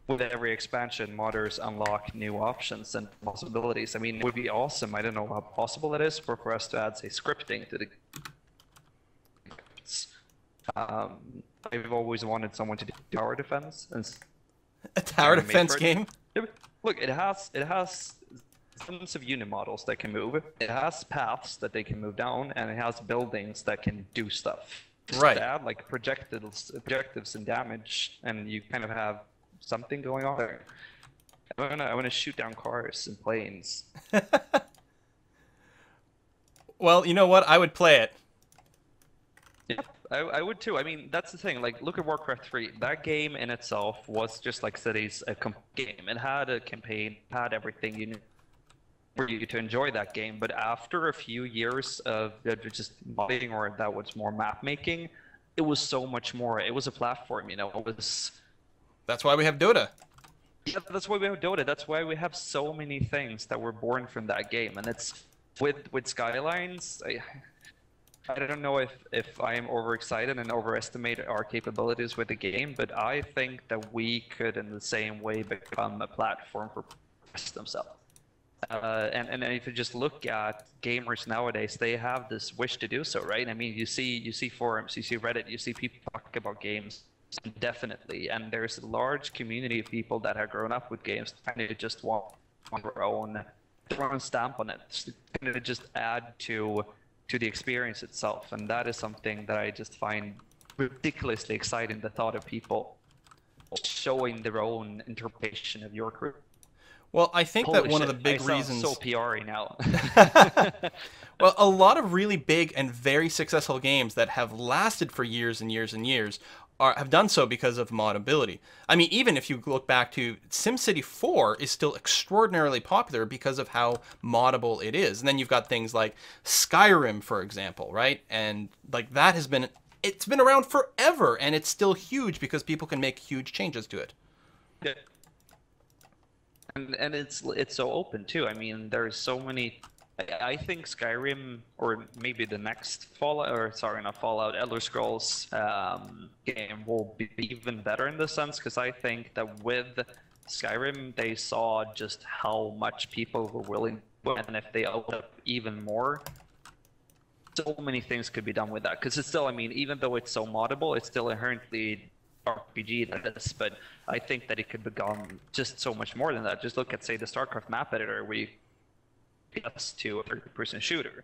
with every expansion, modders unlock new options and possibilities. I mean, it would be awesome. I don't know how possible it is for us to add, say, scripting to the. I've always wanted someone to do tower defense and A tower defense it. game? Look, it has tons of unit models that can move. It has paths that they can move down, and it has buildings that can do stuff. Right. Add like projectives and damage, and you kind of have something going on there. I wanna shoot down cars and planes. Well, you know what? I would play it. Yeah, I would too. I mean, that's the thing. Like, look at Warcraft 3. That game in itself was just like Cities, a game. It had a campaign, had everything you need for you to enjoy that game. But after a few years of just modding, or that was more map making, it was so much more. It was a platform, you know. It was. That's why we have Dota. Yeah, that's why we have Dota. That's why we have so many things that were born from that game. And it's with Skylines. I don't know if I am overexcited and overestimate our capabilities with the game, but I think that we could, in the same way, become a platform for themselves. And if you just look at gamers nowadays, they have this wish to do so, right? I mean, you see forums, you see Reddit, you see people talk about games indefinitely, and there's a large community of people that have grown up with games and they just want their own stamp on it, and just add to the experience itself. And that is something that I just find ridiculously exciting, the thought of people showing their own interpretation of your career. Well, I think that one of the big reasons. So PR-y now. Well, a lot of really big and very successful games that have lasted for years and years and years have done so because of modability. I mean, even if you look back to SimCity 4 is still extraordinarily popular because of how moddable it is. And then you've got things like Skyrim, for example, right? And like that has been, it's been around forever, and it's still huge because people can make huge changes to it. Yeah. And it's so open too. I mean, there's so many. I think Skyrim, or maybe the next Fallout, or sorry, not Fallout, Elder Scrolls game will be even better in this sense, because I think that with Skyrim they saw just how much people were willing, and if they opened up even more, so many things could be done with that. Because it's still, I mean, even though it's so moddable, it's still inherently RPG that is, but I think that it could become just so much more than that. Just look at, say, the StarCraft map editor, where you get to a third-person shooter,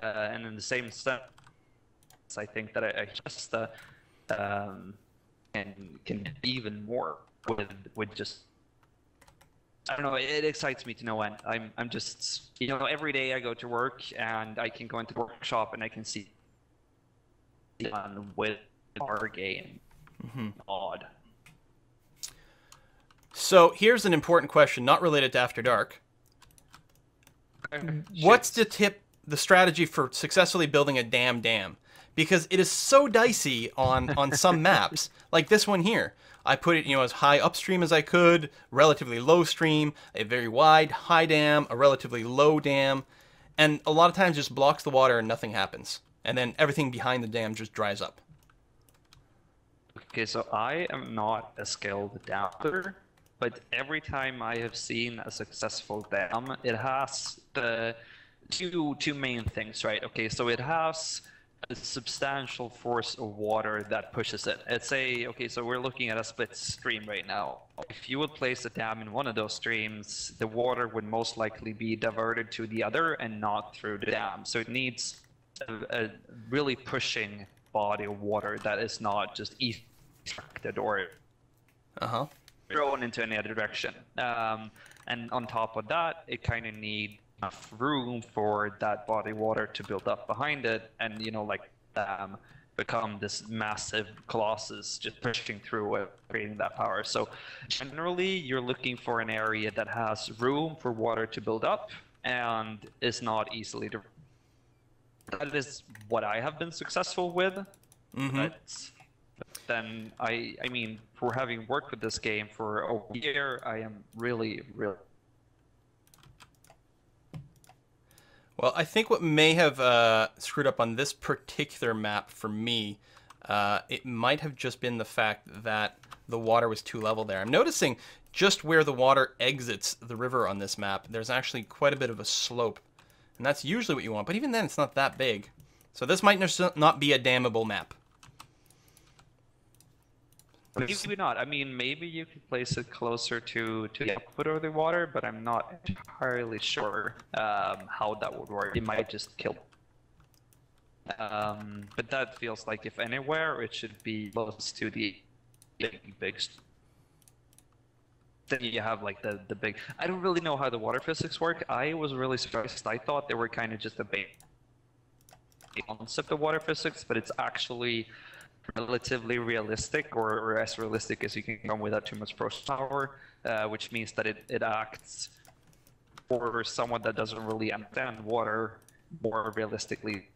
and in the same sense, I think that I just can do even more with just. I don't know. It excites me to no end. I'm just, you know, every day I go to work and I can go into the workshop and I can see with our game. Odd. So here's an important question, not related to After Dark. What's the strategy for successfully building a dam? Because it is so dicey on some maps, like this one here. I put it, you know, as high upstream as I could, relatively low stream, a very wide high dam, a relatively low dam, and a lot of times just blocks the water and nothing happens, and then everything behind the dam just dries up. Okay, so I am not a skilled damper, but every time I have seen a successful dam, it has the two main things, right? Okay, so it has a substantial force of water that pushes it. Let's say, okay, so we're looking at a split stream right now. If you would place a dam in one of those streams, the water would most likely be diverted to the other and not through the dam. So it needs a really pushing body of water that is not just extracted or thrown into any other direction. And on top of that, it kind of needs enough room for that body of water to build up behind it, and, you know, like become this massive colossus just pushing through it, creating that power. So generally, you're looking for an area that has room for water to build up and is not easily. That is what I have been successful with. But then I mean, for having worked with this game for a year, I am really. Well, I think what may have screwed up on this particular map for me, it might have just been the fact that the water was too level there. I'm noticing just where the water exits the river on this map, there's actually quite a bit of a slope. And that's usually what you want, but even then it's not that big. So this might not be a dammable map. Maybe not. I mean, maybe you could place it closer to the output of the water, but I'm not entirely sure how that would work. It might just kill. But that feels like if anywhere, it should be close to the big. Then you have like the big. I don't really know how the water physics work. I was really surprised. I thought they were kind of just a big concept of water physics, but it's actually relatively realistic, or as realistic as you can come without too much processing power, which means that it acts for someone that doesn't really understand water more realistically.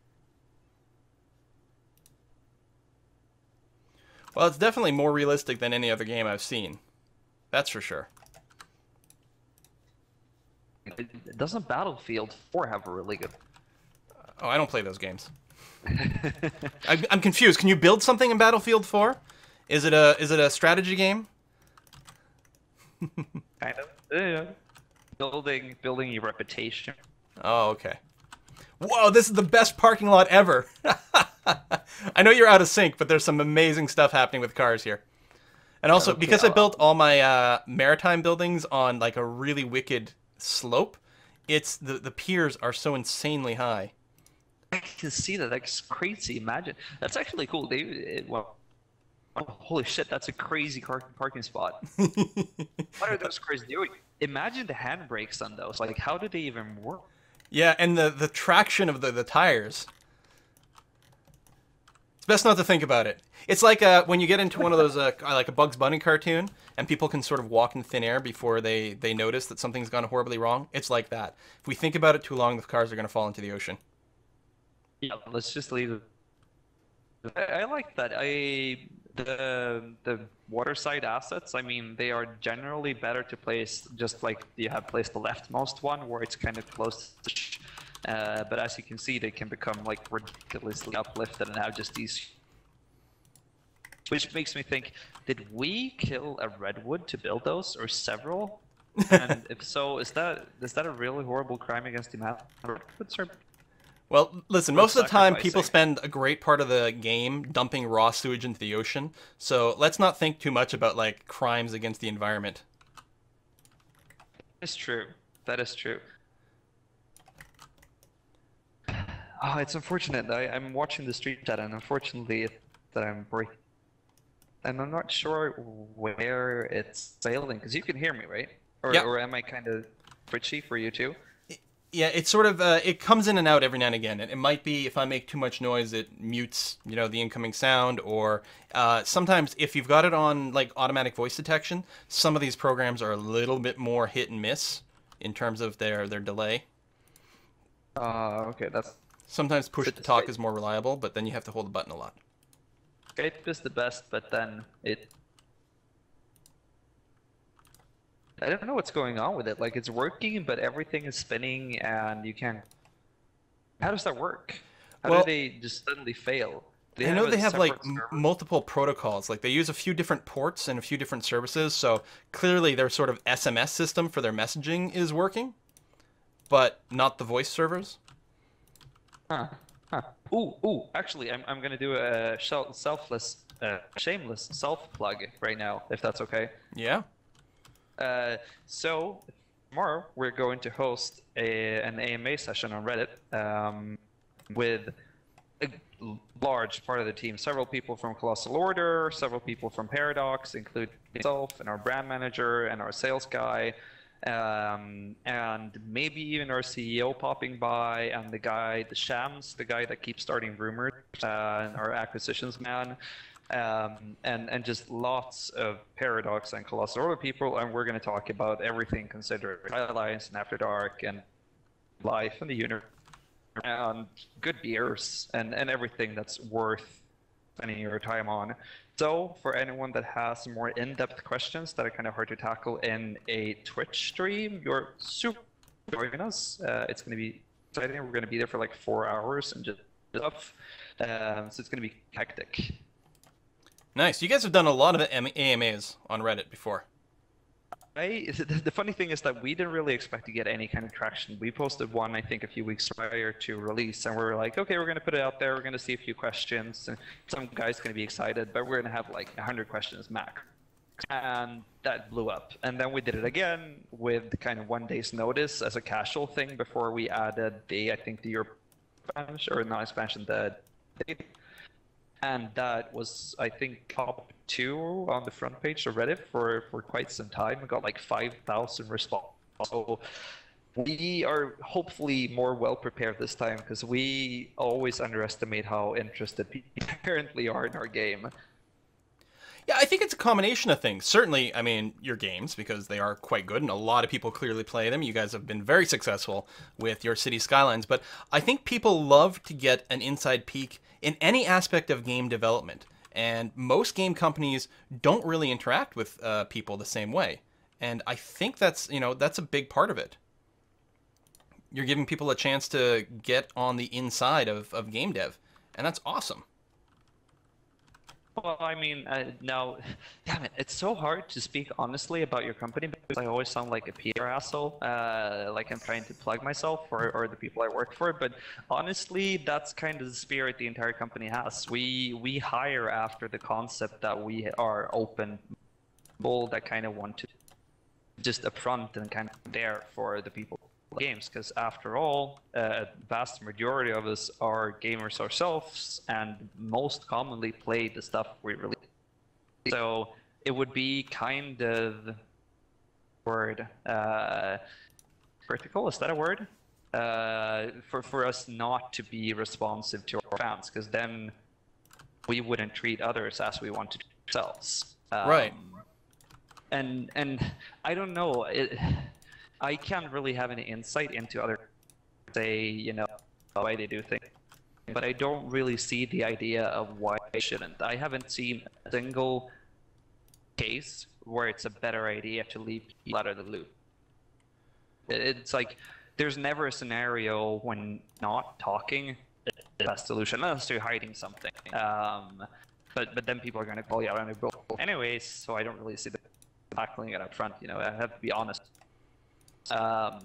Well, it's definitely more realistic than any other game I've seen. That's for sure. Doesn't Battlefield 4 have a really good... Oh, I don't play those games. I'm confused. Can you build something in Battlefield 4? Is it a strategy game? Kind of. Yeah. Building your reputation. Oh, okay. Whoa, this is the best parking lot ever. I know you're out of sync, but there's some amazing stuff happening with cars here. And also, okay, because I built all my maritime buildings on like a really wicked slope, it's the piers are so insanely high. I can see that. That's crazy. Imagine. That's actually cool. Well, oh, holy shit, that's a crazy parking spot. What are those cars doing? Imagine the handbrakes on those. Like, how do they even work? Yeah, and the traction of the tires. It's best not to think about it. It's like when you get into one of those, like a Bugs Bunny cartoon, and people can sort of walk in thin air before they notice that something's gone horribly wrong. It's like that. If we think about it too long, the cars are going to fall into the ocean. Yeah, let's just leave it. I like that. The waterside assets, I mean, they are generally better to place just like you have placed the leftmost one, where it's kind of close to but as you can see, they can become like ridiculously uplifted and have just these. Which makes me think, did we kill a redwood to build those, or several? And if so, is that a really horrible crime against humanity? Well, listen, most of the time people spend a great part of the game dumping raw sewage into the ocean, so let's not think too much about like crimes against the environment. It's true. That is true. Oh, it's unfortunate. I'm watching the stream chat, and unfortunately that I'm breaking. And I'm not sure where it's failing, because you can hear me, right? Or am I kind of twitchy for you too? Yeah, it's sort of, it comes in and out every now and again. It might be if I make too much noise, it mutes, you know, the incoming sound, or sometimes if you've got it on, like, automatic voice detection, some of these programs are a little bit more hit and miss in terms of their delay. Okay, that's... Sometimes push-to-talk is more reliable, but then you have to hold the button a lot. Skype is the best, but then I don't know what's going on with it. Like, it's working, but everything is spinning, and you can't... How does that work? How do they just suddenly fail? I know they have, like, multiple protocols. Like, they use a few different ports and a few different services, so clearly their sort of SMS system for their messaging is working, but not the voice servers. Huh. Ooh, actually, I'm gonna do a shameless self-plug right now, if that's okay. Yeah. So tomorrow we're going to host an AMA session on Reddit with a large part of the team, several people from Colossal Order, several people from Paradox, including myself and our brand manager and our sales guy, and maybe even our CEO popping by, and the Shams, the guy that keeps starting rumors, and our acquisitions man. And just lots of Paradox and Colossal Order people, and we're going to talk about everything considered Skylines and After Dark and life and the universe and good beers and everything that's worth spending your time on. So for anyone that has more in-depth questions that are kind of hard to tackle in a Twitch stream, you're super joining us. It's going to be exciting. We're going to be there for like 4 hours and just stuff. So it's going to be hectic. Nice. You guys have done a lot of AMAs on Reddit before. the funny thing is that we didn't really expect to get any kind of traction. We posted one, I think, a few weeks prior to release, and we were like, okay, we're going to put it out there. We're going to see a few questions, and some guy's going to be excited, but we're going to have like 100 questions max. And that blew up. And then we did it again with kind of 1 day's notice as a casual thing before we added I think the Europe expansion, or not expansion, the date. And that was, I think, top 2 on the front page of Reddit for quite some time. We got like 5,000 responses. So we are hopefully more well prepared this time, because we always underestimate how interested people apparently are in our game. Yeah, I think it's a combination of things. Certainly, I mean, your games, because they are quite good, and a lot of people clearly play them. You guys have been very successful with your City Skylines, but I think people love to get an inside peek in any aspect of game development, and most game companies don't really interact with people the same way, and I think that's, that's a big part of it. You're giving people a chance to get on the inside of game dev, and that's awesome. Well, I mean, now, damn it, it's so hard to speak honestly about your company because I always sound like a PR asshole, like I'm trying to plug myself or the people I work for. But honestly, that's kind of the spirit the entire company has. We hire after the concept that we are open, people that kind of want to just upfront and kind of there for the people games, because after all, a vast majority of us are gamers ourselves and most commonly play the stuff we release. So it would be kind of critical, is that a word? For us not to be responsive to our fans, because then we wouldn't treat others as we want to treat ourselves. Right. And I don't know. I can't really have any insight into other, say, why they do things. But I don't really see the idea of why they shouldn't. I haven't seen a single case where it's a better idea to leave people out of the loop. It's like, there's never a scenario when not talking is the best solution, unless you're hiding something. But then people are going to call you out on your book. Anyways, so I don't really see the tackling it up front, I have to be honest. But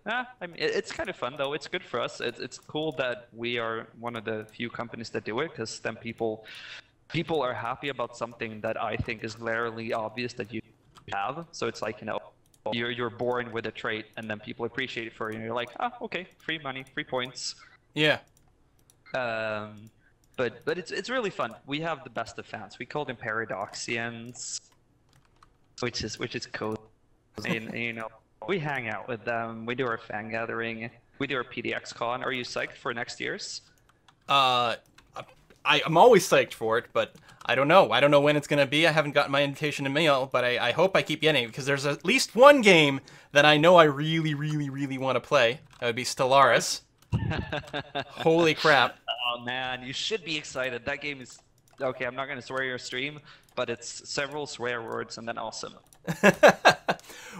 I mean, it's kind of fun though. It's good for us. It's cool that we are one of the few companies that do it, because then people are happy about something that I think is glaringly obvious that you have. So it's like, you're born with a trait, and then people appreciate it for you. And you're like, okay, free money, free points. Yeah. But it's really fun. We have the best of fans. We call them Paradoxians, which is cool. And, we hang out with them. We do our fan gathering. We do our PDX Con. Are you psyched for next year's? I'm always psyched for it, but I don't know. I don't know when it's going to be. I haven't gotten my invitation in mail, but I hope I keep getting it, because there's at least one game that I know I really, really, really want to play. That would be Stellaris. Holy crap. Oh, man. You should be excited. That game is... Okay, I'm not going to swear your stream, but it's several swear words and then awesome.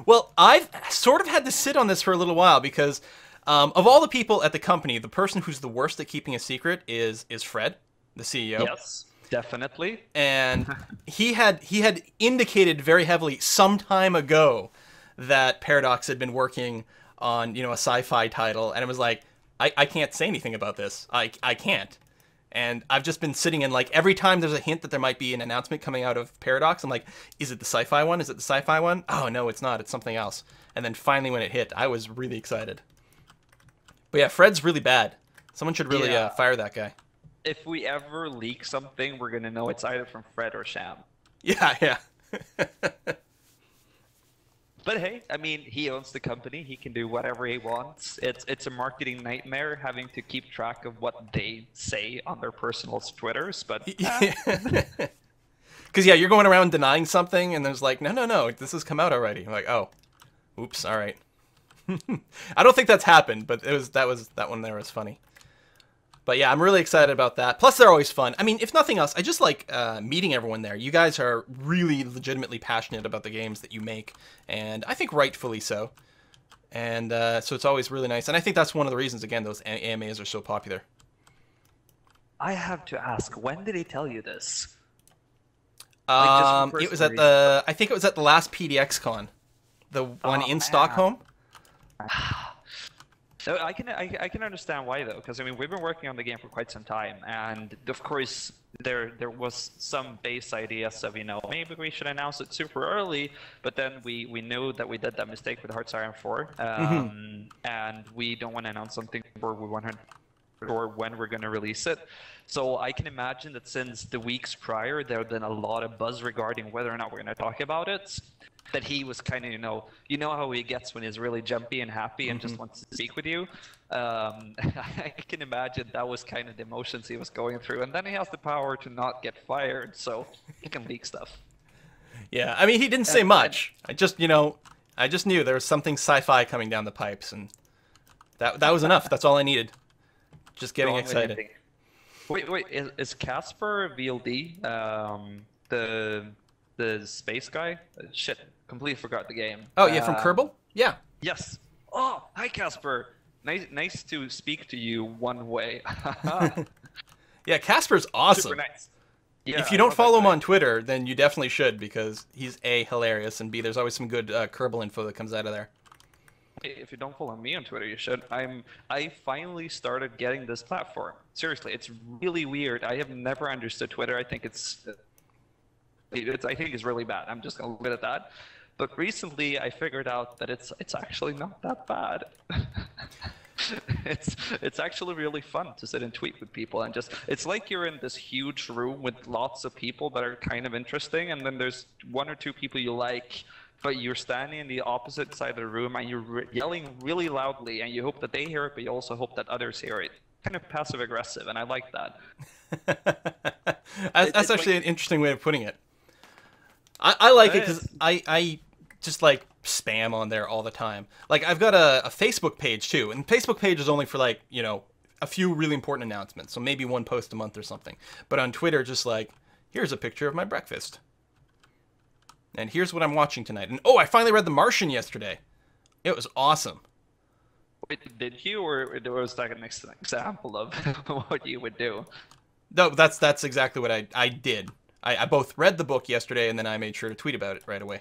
Well, I've sort of had to sit on this for a little while, because of all the people at the company, the person who's the worst at keeping a secret is Fred, the CEO. Yes, definitely. And he had indicated very heavily some time ago that Paradox had been working on, a sci-fi title, and it was like, I can't say anything about this. I can't. And I've just been sitting in, like, every time there's a hint that there might be an announcement coming out of Paradox, I'm like, is it the sci-fi one? Is it the sci-fi one? Oh, no, it's not. It's something else. And then finally when it hit, I was really excited. But yeah, Fred's really bad. Someone should really fire that guy. If we ever leak something, we're going to know it's either from Fred or Sham. Yeah. But hey, I mean, he owns the company. He can do whatever he wants. It's a marketing nightmare having to keep track of what they say on their personal Twitters, but... Because, yeah, you're going around denying something, and there's like, no, this has come out already. I'm like, oh, oops, all right. I don't think that's happened, but that one there was funny. But yeah, I'm really excited about that. Plus, they're always fun. I mean, if nothing else, I just like meeting everyone there. You guys are really legitimately passionate about the games that you make, and I think rightfully so. And so it's always really nice. And I think that's one of the reasons, again, those AMAs are so popular. I have to ask, when did he tell you this? Like just from It was personal at the, I think it was at the last PDX Con, the one in man. Stockholm. So I can understand why though, because I mean we've been working on the game for quite some time, and of course there was some base ideas of maybe we should announce it super early, but then we knew that we did that mistake with Hearts Iron 4, and we don't want to announce something where we want to or when we're going to release it. So I can imagine that since the weeks prior there have been a lot of buzz regarding whether or not we're going to talk about it, that he was kind of, you know how he gets when he's really jumpy and happy and just wants to speak with you. I can imagine that was kind of the emotions he was going through. And then he has the power to not get fired, so he can leak stuff. Yeah, I mean, he didn't say much. I just knew there was something sci-fi coming down the pipes, and that was enough. That's all I needed. Just getting excited. Wait, is Casper Vld the space guy? Shit, completely forgot the game. Oh yeah, from Kerbal? Yeah. Yes. Oh, hi Casper. Nice to speak to you one way. Yeah, Casper's awesome. Super nice. Yeah, if you don't follow him on Twitter, then you definitely should, because he's A, hilarious, and B, there's always some good Kerbal info that comes out of there. If you don't follow me on Twitter, you should. I finally started getting this platform. Seriously, it's really weird. I have never understood Twitter. I think it's really bad. I'm just gonna leave it at that. But recently, I figured out that it's actually not that bad. It's actually really fun to sit and tweet with people, and it's like you're in this huge room with lots of people that are kind of interesting, and then there's one or two people you like, but you're standing in the opposite side of the room and you're yelling really loudly, and you hope that they hear it, but you also hope that others hear it. Kind of passive aggressive, and I like that. That's actually an interesting way of putting it. I like it because I just like spam on there all the time. Like I've got a Facebook page too, and Facebook page is only for like, a few really important announcements, so maybe one post a month or something. But on Twitter, just like, here's a picture of my breakfast. And here's what I'm watching tonight. And I finally read The Martian yesterday. It was awesome. Wait, did you, or was that an example of what you would do? No, that's exactly what I did. I both read the book yesterday, and then I made sure to tweet about it right away.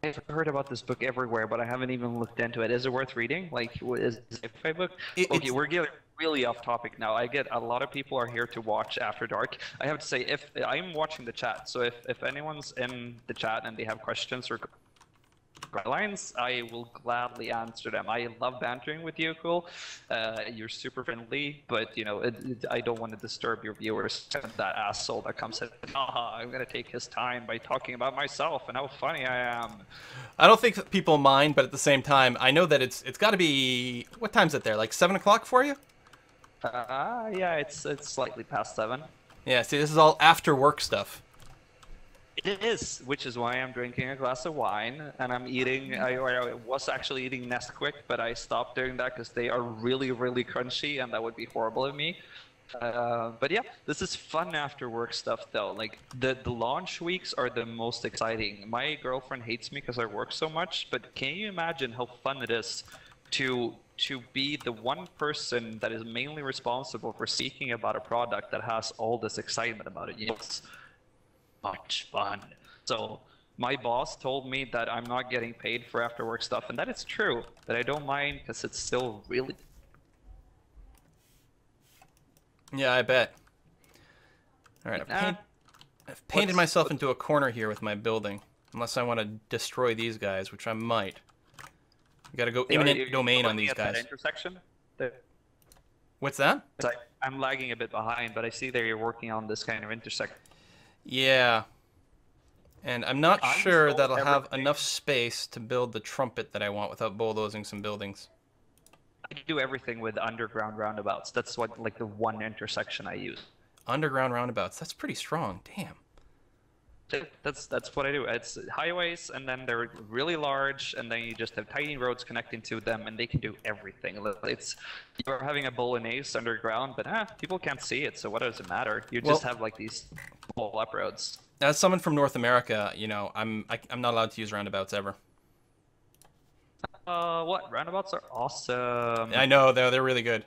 I've heard about this book everywhere, but I haven't even looked into it. Is it worth reading? Like, is it a sci-fi book? Okay, we're getting really off topic now. I get a lot of people are here to watch After Dark. I have to say, if I'm watching the chat, so if anyone's in the chat and they have questions or Skylines, I will gladly answer them. I love bantering with you, Cool. You're super friendly, but I don't want to disturb your viewers. That asshole that comes in, I'm gonna take his time by talking about myself and how funny I am. I don't think people mind, but at the same time, I know that it's got to be, what time's it there? Like 7 o'clock for you? Yeah, it's slightly past 7. Yeah, see, this is all after work stuff. It is, which is why I'm drinking a glass of wine, and I'm eating. I was actually eating Nesquik, but I stopped doing that because they are really, really crunchy, and that would be horrible of me. But yeah, this is fun after work stuff, though. Like the launch weeks are the most exciting. My girlfriend hates me because I work so much, but can you imagine how fun it is to be the one person that is mainly responsible for speaking about a product that has all this excitement about it? It's much fun. So my boss told me that I'm not getting paid for after work stuff, and that is true, but I don't mind because it's still really... Yeah, I bet. Alright, I've painted myself into a corner here with my building, unless I want to destroy these guys, which I might. You gotta go imminent domain on these guys. That intersection? What's that? I'm lagging a bit behind, but I see that you're working on this kind of intersection. Yeah. And I'm not sure that I'll have enough space to build the trumpet that I want without bulldozing some buildings. I do everything with underground roundabouts. That's what, like, the one intersection I use. Underground roundabouts. That's pretty strong. Damn. That's what I do. It's highways, and then they're really large, and then you just have tiny roads connecting to them, and they can do everything. You're having a bolognese underground, but people can't see it, so what does it matter? You just have like these pull-up roads. As someone from North America, I'm not allowed to use roundabouts ever. What? Roundabouts are awesome. I know, they're really good.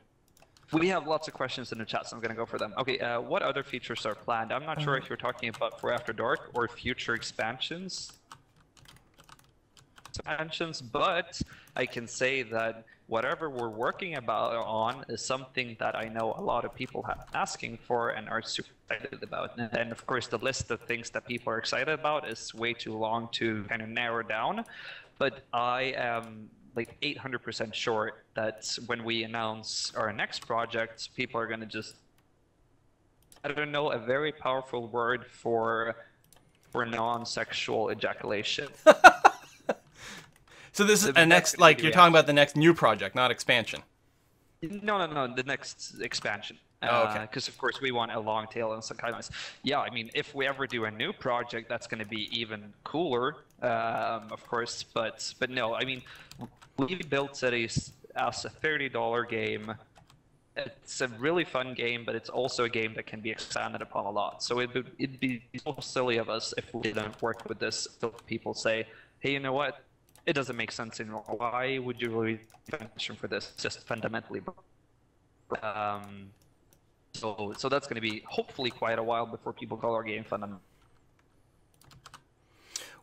We have lots of questions in the chat, so I'm going to go for them. Okay, what other features are planned? I'm not sure if you're talking about for After Dark or future expansions. But I can say that whatever we're working on is something that I know a lot of people have asking for and are super excited about. And of course, the list of things that people are excited about is way too long to kind of narrow down. But I am like 800% sure that when we announce our next project, people are going to just, I don't know, a very powerful word for non-sexual ejaculation. So this is a next, like, you're talking about the next new project, not expansion. No, the next expansion. Oh, okay. Because of course we want a long tail and some kind of. Yeah, I mean, if we ever do a new project, that's going to be even cooler, of course. But no, I mean, we built Cities as a $30 game. It's a really fun game, but it's also a game that can be expanded upon a lot. So it'd be so silly of us if we didn't work with this. So people say, hey, you know what? It doesn't make sense anymore. Why would you really attention for this? Just fundamentally. So that's going to be hopefully quite a while before people call our game fundamental.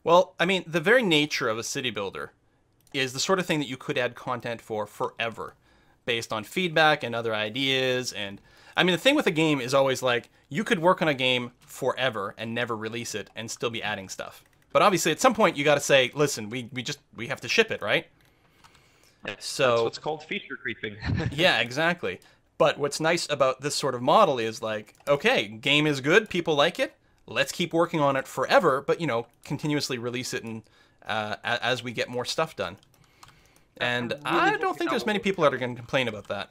Well, I mean, the very nature of a city builder is the sort of thing that you could add content for forever, based on feedback and other ideas. And I mean, the thing with a game is always like, you could work on a game forever and never release it and still be adding stuff. But obviously, at some point, you got to say, "Listen, we have to ship it, right?" So that's what's called feature creeping. Yeah, exactly. But what's nice about this sort of model is like, okay, game is good, people like it. Let's keep working on it forever, but continuously release it and as we get more stuff done. And really, I don't think there's many people that are going to complain about that.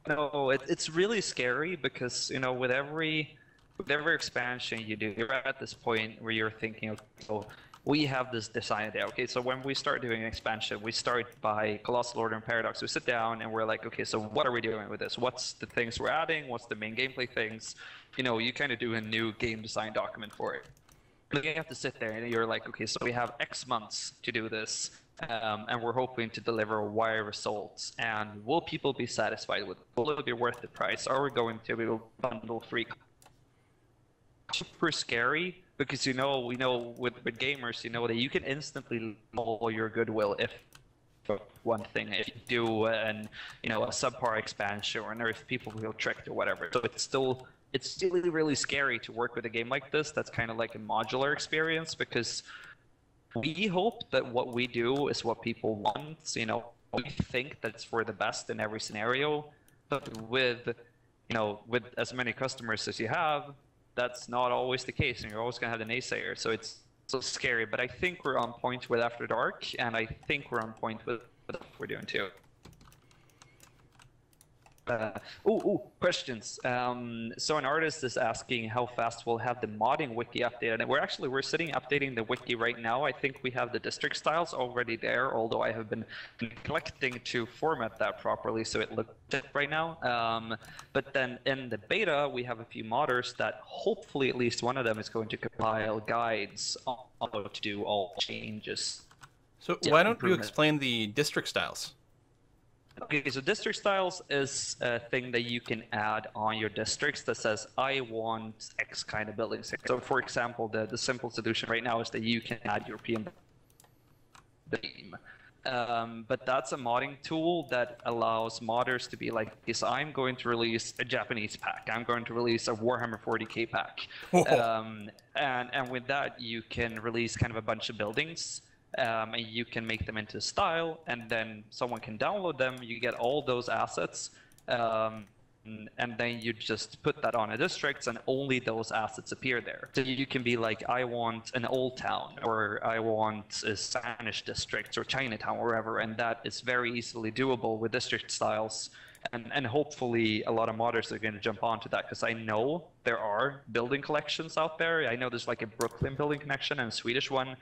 No, it's really scary because with every expansion you do, you're at this point where you're thinking, okay, so we have this design idea. Okay, so when we start doing an expansion, we start by Colossal Order and Paradox. We sit down and we're like, okay, so what are we doing with this? What's the things we're adding? What's the main gameplay things? You kind of do a new game design document for it. You have to sit there and you're like, okay, so we have X months to do this, and we're hoping to deliver Y results. And will people be satisfied with it? Will it be worth the price? Are we going to be bundle free? Super scary because we know with gamers that you can instantly all your goodwill if one thing if you do a subpar expansion or if people feel tricked or whatever. So it's still really scary to work with a game like this that's kind of like a modular experience because we hope that what we do is what people want. We think that it's for the best in every scenario, but with as many customers as you have, that's not always the case, and you're always going to have the naysayer. So it's so scary, but I think we're on point with After Dark, and I think we're on point with what we're doing too. Questions. So an artist is asking how fast we'll have the modding wiki updated, and we're sitting updating the wiki right now. I think we have the district styles already there, although I have been neglecting to format that properly, so it looks good right now. But then in the beta, we have a few modders that hopefully at least one of them is going to compile guides on how to do all changes. So why don't you explain the district styles? Okay, so district styles is a thing that you can add on your districts that says, I want X kind of buildings. So for example, the simple solution right now is that you can add European theme. But that's a modding tool that allows modders to be like, yes, I'm going to release a Japanese pack. I'm going to release a Warhammer 40k pack. And with that, you can release kind of a bunch of buildings. And you can make them into style, and then someone can download them. You get all those assets, and then you just put that on a district, and only those assets appear there. So you can be like, I want an old town, or I want a Spanish district, or Chinatown, or wherever, and that is very easily doable with district styles. And hopefully a lot of modders are going to jump onto that, because I know there are building collections out there. I know there's like a Brooklyn building collection and a Swedish one,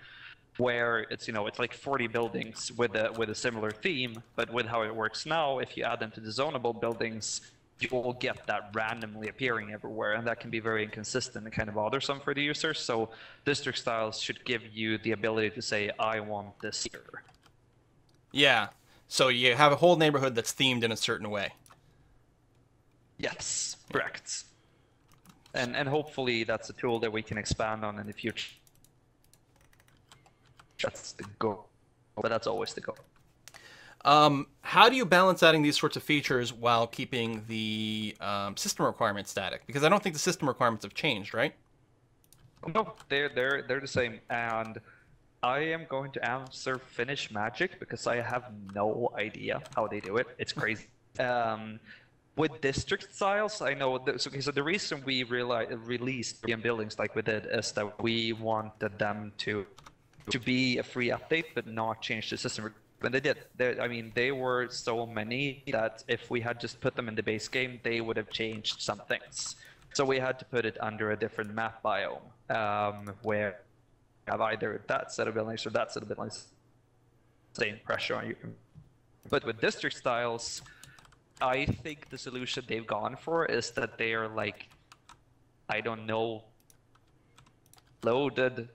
where it's it's like 40 buildings with a similar theme, but with how it works now, if you add them to the zonable buildings, you will get that randomly appearing everywhere, and that can be very inconsistent and kind of bothersome for the users. So district styles should give you the ability to say, I want this here. Yeah, so you have a whole neighborhood that's themed in a certain way. Yes, correct. And hopefully that's a tool that we can expand on in the future. That's the goal, but that's always the goal. How do you balance adding these sorts of features while keeping the system requirements static? Because I don't think the system requirements have changed, right? No, they're the same, and I am going to answer Finish Magic because I have no idea how they do it. It's crazy. With district styles, I know. So the reason we released PM buildings like we did is that we wanted them to be a free update, but not change the system. And they did. I mean, they were so many that if we had just put them in the base game, they would have changed some things. So we had to put it under a different map biome, where you have either that set of buildings or that set of buildings, same pressure on you. But with district styles, I think the solution they've gone for is that they are like, I don't know, loaded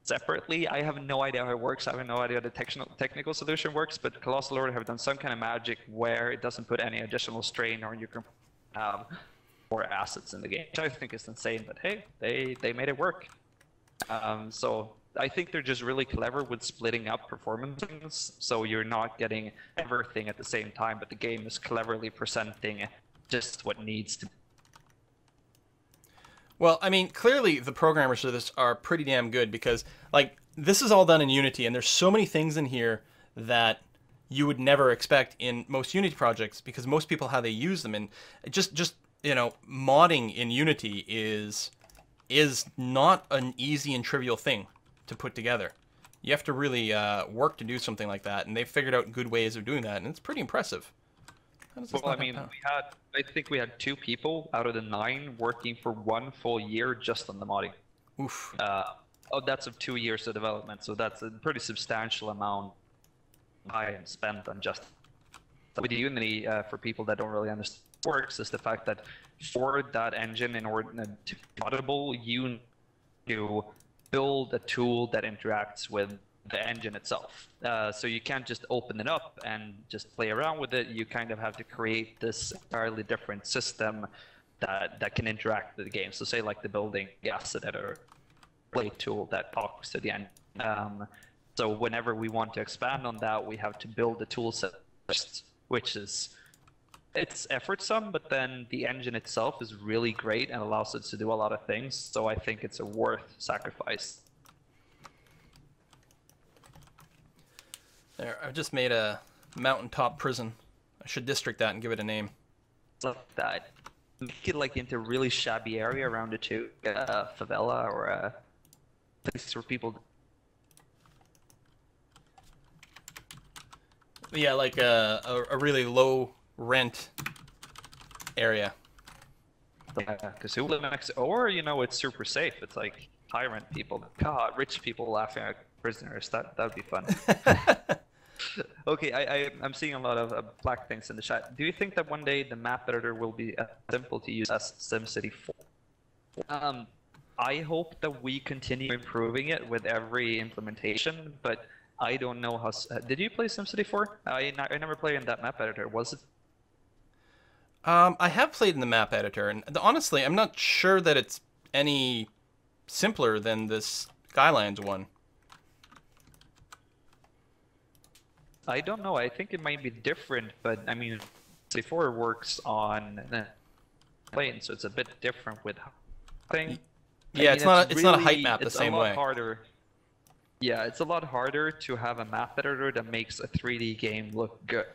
separately. I have no idea how it works. I have no idea how the technical solution works, but Colossal Order have done some kind of magic where it doesn't put any additional strain on you can have more assets in the game, which I think is insane, but hey, they made it work. So I think they're just really clever with splitting up performance things, so you're not getting everything at the same time, but the game is cleverly presenting just what needs to be. Well, I mean, clearly the programmers for this are pretty damn good because, like, this is all done in Unity, and there's so many things in here that you would never expect in most Unity projects because most people, how they use them, and just you know, modding in Unity is not an easy and trivial thing to put together. You have to really work to do something like that, and they've figured out good ways of doing that, and it's pretty impressive. Well, I mean, I think we had 2 people out of the 9 working for 1 full year just on the modding. Oof. Oh, that's of 2 years of development, so that's a pretty substantial amount I am spent on just. With Unity, for people that don't really understand how it works, is the fact that for that engine, in order to be moddable, you need to build a tool that interacts with the engine itself. So you can't just open it up and just play around with it. You kind of have to create this entirely different system that can interact with the game. So say like the building asset or play tool that talks to the engine. So whenever we want to expand on that, we have to build a tool set first, which is, it's effortsome, but then the engine itself is really great and allows it to do a lot of things. So I think it's a worth sacrifice. There, I've just made a mountaintop prison. I should district that and give it a name. Like that. Make it like into a really shabby area around it too. A favela or a place where people. Yeah, like a really low rent area. Because who live next? Or you know, it's super safe. It's like high rent people. God, rich people laughing at prisoners. That would be fun. Okay, I'm seeing a lot of black things in the chat. Do you think that one day the map editor will be as simple to use as SimCity 4? I hope that we continue improving it with every implementation, but I don't know how. Did you play SimCity 4? I never played in that map editor. Was it? I have played in the map editor, and honestly, I'm not sure that it's any simpler than this Skylines one. I don't know. I think it might be different, but I mean, before works on plane, so it's a bit different with thing. Yeah, it's not a height map the same way. It's a lot harder. Yeah, it's a lot harder to have a map editor that makes a 3D game look good.